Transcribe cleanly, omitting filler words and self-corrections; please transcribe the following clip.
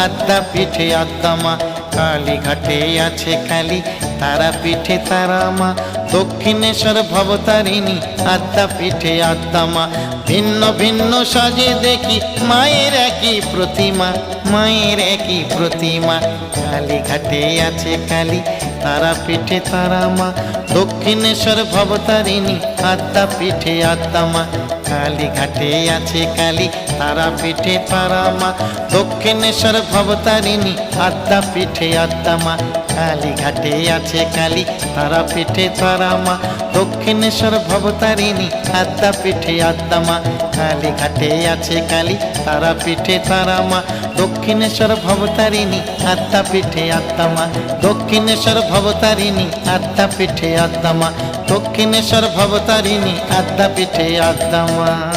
আদ্যা পিঠে আদ্যা মা। কালীঘাটে আছে কালী, তারা পিঠে তারা মা। দক্ষিণেশ্বর ভবতারিণী, আদ্যা পিঠে আদ্যা মা। ভিন্ন ভিন্ন সাজে দেখি মায়ের একই প্রতিমা, মায়ের একই প্রতিমা। কালীঘাটে আছে কালী, তারা পিঠে তারা মা। দক্ষিণেশ্বর ভবতারিণী, আদ্যা পিঠে আদ্যা মা। কালীঘাটে আছে কালী, তারা পিঠে তারা মা। দক্ষিণেশ্বর ভবতারিণী, আদ্যা পিঠে আদ্যা মা। কালীঘাটে আছে কালী, তারা পিঠে তারা মা। দক্ষিণেশ্বর ভবতারিণী, আদ্যা পিঠে আদ্যা মা। কালীঘাটে আছে কালী, তারা পিঠে তারা মা। দক্ষিণেশ্বর ভবতারিণী, আদ্যা পিঠে আদ্যা মা। দক্ষিণেশ্বর ভবতারিণী, আদ্যা পিঠে আদ্যা মা। দক্ষিণেশ্বর ভবতারিণী, আদ্যা পিঠে আদ্যা মা।